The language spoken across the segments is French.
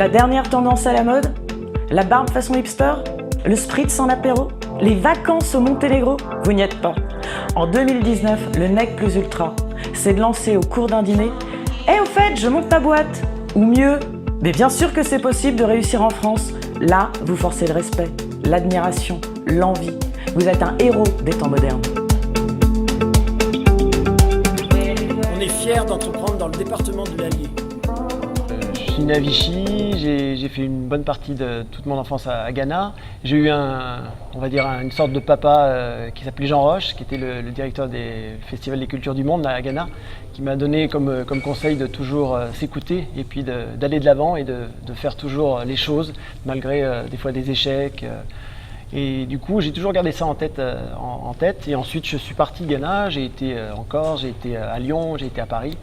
La dernière tendance à la mode? La barbe façon hipster? Le spritz en apéro? Les vacances au Monténégro? Vous n'y êtes pas. En 2019, le nec plus ultra, c'est de lancer au cours d'un dîner « Eh, au fait, je monte ta boîte !» Ou mieux, mais bien sûr que c'est possible de réussir en France. Là, vous forcez le respect, l'admiration, l'envie. Vous êtes un héros des temps modernes. On est fiers d'entreprendre dans le département de l'Allier. Je suis né à Vichy, j'ai fait une bonne partie de toute mon enfance à Ghana. J'ai eu on va dire une sorte de papa qui s'appelait Jean Roche, qui était le directeur des Festivals des Cultures du Monde à Ghana, qui m'a donné comme conseil de toujours s'écouter et puis d'aller de l'avant et de faire toujours les choses, malgré des fois des échecs. Et du coup, j'ai toujours gardé ça en tête. Et ensuite, je suis parti de Ghana, j'ai été en Corse, j'ai été à Lyon, j'ai été à Paris.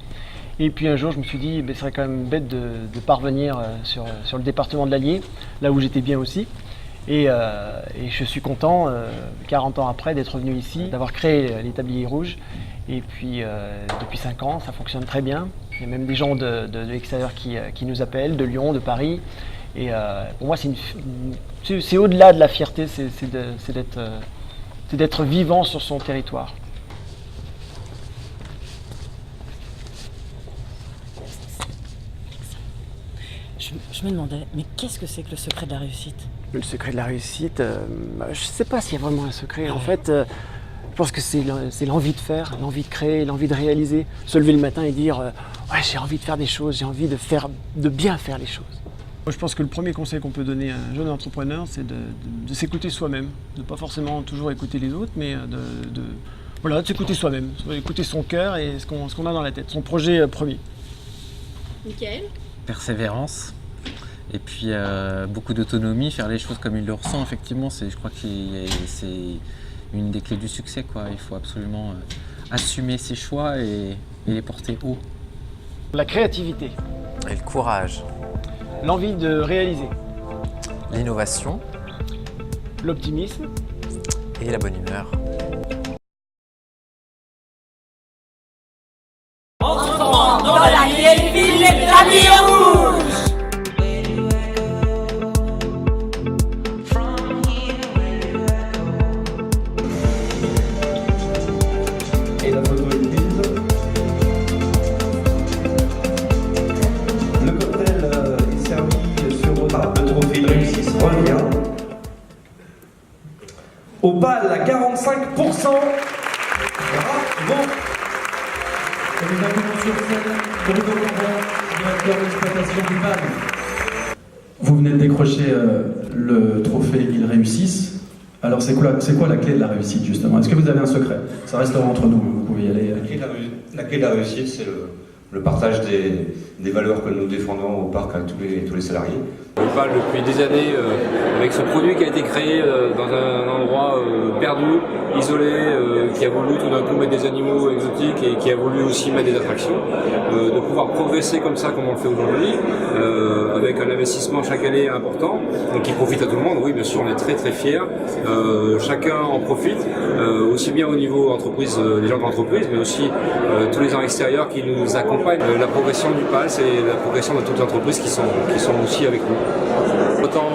Et puis un jour, je me suis dit, ce serait quand même bête de parvenir sur le département de l'Allier, là où j'étais bien aussi. Et je suis content, 40 ans après, d'être venu ici, d'avoir créé les Tabliers Rouges. Et puis, depuis 5 ans, ça fonctionne très bien. Il y a même des gens de l'extérieur qui nous appellent, de Lyon, de Paris. Et pour moi, c'est au-delà de la fierté, c'est d'être vivant sur son territoire. Je me demandais, mais qu'est-ce que c'est que le secret de la réussite? Le secret de la réussite, je ne sais pas s'il y a vraiment un secret. En fait, je pense que c'est l'envie de faire, l'envie de créer, l'envie de réaliser. Se lever le matin et dire ouais, j'ai envie de faire des choses, j'ai envie de bien faire les choses. Moi, je pense que le premier conseil qu'on peut donner à un jeune entrepreneur, c'est de s'écouter soi-même. De ne pas forcément toujours écouter les autres, mais de s'écouter soi-même, écouter son cœur et ce qu'on a dans la tête, son projet premier. Michael? Persévérance et puis beaucoup d'autonomie, faire les choses comme il le ressent. Effectivement, je crois que c'est une des clés du succès, quoi. Il faut absolument assumer ses choix et les porter haut. La créativité. Et le courage. L'envie de réaliser. L'innovation. L'optimisme. Et la bonne humeur. Entreprendre dans l'Allier, ville les Tabliers Rouges. Et la photo est mise. Le cocktail est servi sur repas. Le trophée de réussite revient. Au bal à 45%. Bravo. Et nous accueillons sur scène Bruno Lambert, directeur d'exploitation du bal. Vous venez de décrocher le trophée Ils réussissent. Alors c'est quoi la clé de la réussite justement? Est-ce que vous avez un secret? Ça restera entre nous, vous pouvez y aller. La clé de la réussite, c'est le partage des valeurs que nous défendons au parc à tous les salariés. On parle depuis des années avec ce produit qui a été créé dans un endroit perdu, isolé, qui a voulu tout d'un coup mettre des animaux exotiques et qui a voulu aussi mettre des attractions. De pouvoir progresser comme ça, comme on le fait aujourd'hui, avec un investissement chaque année important, donc qui profite à tout le monde. Oui, bien sûr, on est très très fiers. Chacun en profite, aussi bien au niveau entreprise, des gens de l'entreprise, mais aussi tous les gens extérieurs qui nous accompagnent. La progression du PAL, c'est la progression de toutes les entreprises qui sont aussi avec nous. Autant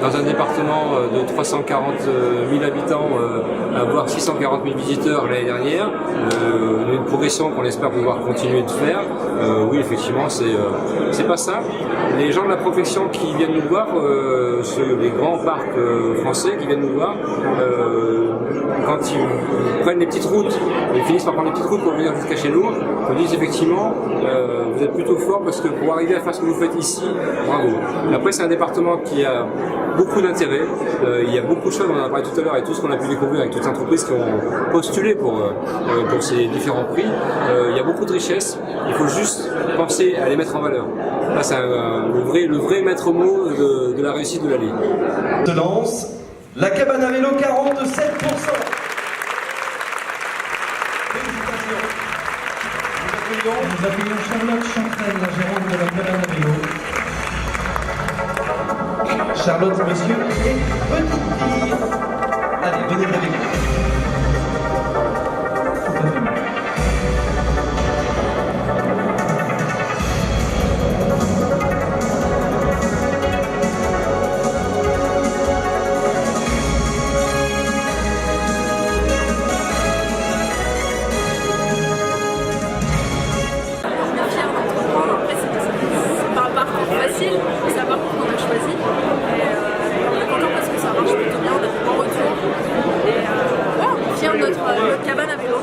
dans un département de 340 000 habitants, avoir 640 000 visiteurs l'année dernière, une progression qu'on espère pouvoir continuer de faire. Oui, effectivement, c'est pas simple. Les gens de la profession qui viennent nous voir, les grands parcs français qui viennent nous voir, quand ils prennent les petites routes, ils finissent par prendre les petites routes pour venir jusqu'à chez nous, on dit effectivement, vous êtes plutôt fort parce que pour arriver à faire ce que vous faites ici, bravo. Après, c'est un département qui a beaucoup d'intérêt, il y a beaucoup de choses, on en a parlé tout à l'heure, et tout ce qu'on a pu découvrir avec toutes les entreprises qui ont postulé pour ces différents prix. Il y a beaucoup de richesses, il faut juste penser à les mettre en valeur. Là, c'est le vrai maître mot de la réussite de l'Allier. Se lance la cabane à vélo 47%. Nous accueillons Charlotte Chantraine, la gérante de la cabane à vélo. Charlotte, monsieur, et petite fille. Allez, venez avec nous. sortir notre cabane à vélo.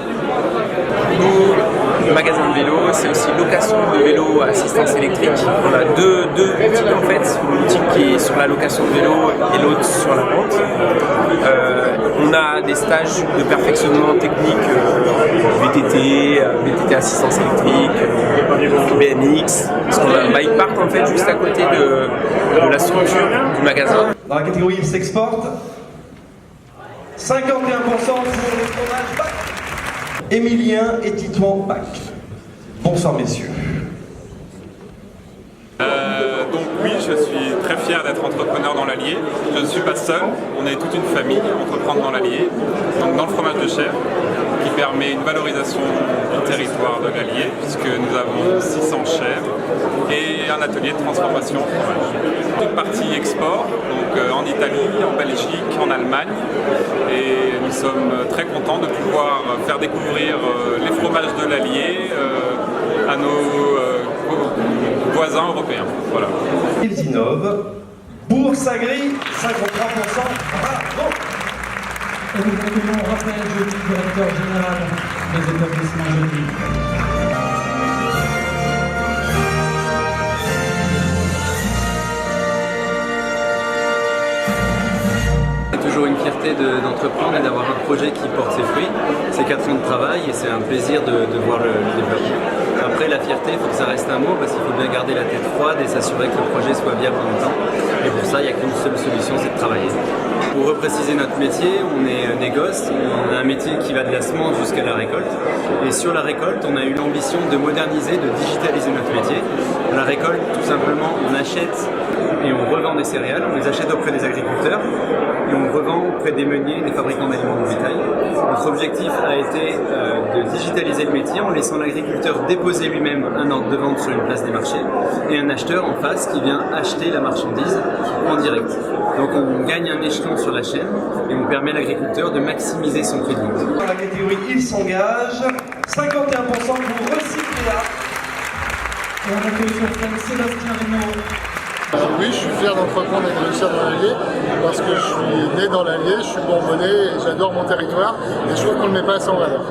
Nous, le magasin de vélo, c'est aussi location de vélo à assistance électrique. On a deux boutiques en fait, une boutique qui est sur la location de vélo et l'autre sur la vente. On a des stages de perfectionnement technique, VTT, VTT assistance électrique, BMX. Parce qu'on a un bike park en fait juste à côté de la structure du magasin. Dans la catégorie il s'exporte, 51% pour le fromage Bac. Émilien et Titouan Bac. Bonsoir messieurs. Donc oui, je suis très fier d'être entrepreneur dans l'Allier. Je ne suis pas seul, on est toute une famille à entreprendre dans l'Allier, donc dans le fromage de chèvre, qui permet une valorisation du territoire de l'Allier, puisque nous avons 600 chèvres et un atelier de transformation en fromage. Une partie export, donc en Italie, en Belgique, en Allemagne, et nous sommes très contents de pouvoir faire découvrir les fromages de l'Allier à nos voisins européens. Voilà. Ils innovent. Bourg-Sagry, 53%. Bravo. Et nous accueillons Raphaël Joly, directeur général des établissements Joly. C'est toujours une fierté d'entreprendre et d'avoir un projet qui porte ses fruits. C'est 4 ans de travail et c'est un plaisir de voir le développement. Après, la fierté, il faut que ça reste un mot parce qu'il faut bien garder la tête froide et s'assurer que le projet soit viable en même temps. Et pour ça, il n'y a qu'une seule solution, c'est de travailler. Pour repréciser notre métier, on est négoce, on a un métier qui va de la semence jusqu'à la récolte. Et sur la récolte, on a eu l'ambition de moderniser, de digitaliser notre métier. La récolte, tout simplement, on achète et on revend des céréales, on les achète auprès des agriculteurs et on revend auprès des meuniers, des fabricants d'aliments de bétail. Notre objectif a été de digitaliser le métier en laissant l'agriculteur déposer lui-même un ordre de vente sur une place des marchés et un acheteur en face qui vient acheter la marchandise en direct. Donc on gagne un échelon sur la chaîne et on permet à l'agriculteur de maximiser son prix de vente. Dans la catégorie il s'engage, 51% pour Recycléa. Et on accueille sur scène Sébastien Reynaud. Oui, je suis fier d'entreprendre et de réussir dans l'Allier parce que je suis né dans l'Allier, je suis bourbonnais et j'adore mon territoire et je trouve qu'on ne le met pas assez en valeur.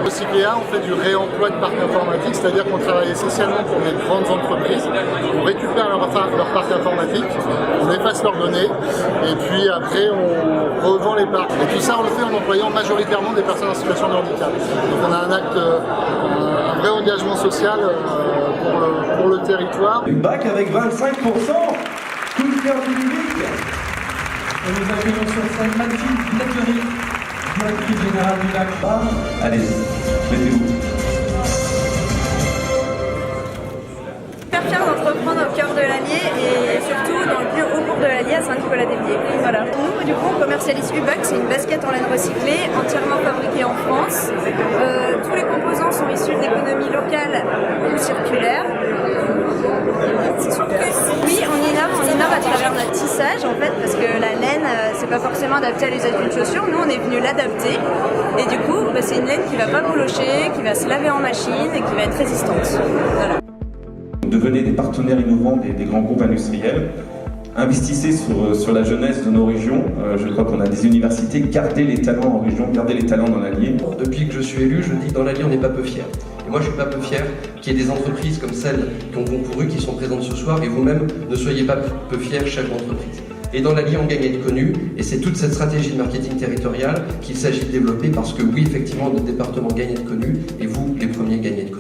Au Cycléa, on fait du réemploi de parcs informatiques, c'est-à-dire qu'on travaille essentiellement pour des grandes entreprises, on récupère leur parc informatique, on efface leurs données et puis après on revend les parcs. Et tout ça on le fait en employant majoritairement des personnes en situation de handicap. Donc on a un vrai engagement social pour le territoire. Du bac avec 25%. Coup de cœur du public. Et nous accueillons sur scène Mathilde Blattery, directrice générale du bac. Allez-y, mettez-vous. Super fier d'entreprendre au cœur de l'Allier et surtout dans le plus haut bourg de l'Allier à Saint-Nicolas-des-Pieds. Voilà. Nous, du coup, on commercialise UBAC, c'est une basket en laine recyclée, entièrement fabriquée en France. Tous les composants sont issus d'économies locales ou circulaires. Oui, on innove à travers notre tissage en fait, parce que la laine, c'est pas forcément adapté à l'usage d'une chaussure. Nous, on est venu l'adapter et du coup, c'est une laine qui va pas boulocher, qui va se laver en machine et qui va être résistante. Voilà. Devenez des partenaires innovants des grands groupes industriels. Investissez sur la jeunesse de nos régions. Je crois qu'on a des universités. Gardez les talents en région, gardez les talents dans l'Allier. Depuis que je suis élu, je dis que dans l'Allier, on n'est pas peu fiers. Et moi, je suis pas peu fier qu'il y ait des entreprises comme celles qui ont concouru, qui sont présentes ce soir, et vous-même ne soyez pas peu fiers, chef d'entreprise. Et dans l'Allier, on gagne à être connu, et c'est toute cette stratégie de marketing territorial qu'il s'agit de développer, parce que oui, effectivement, notre département gagne à être connu, et vous, les premiers, gagnez à être connus.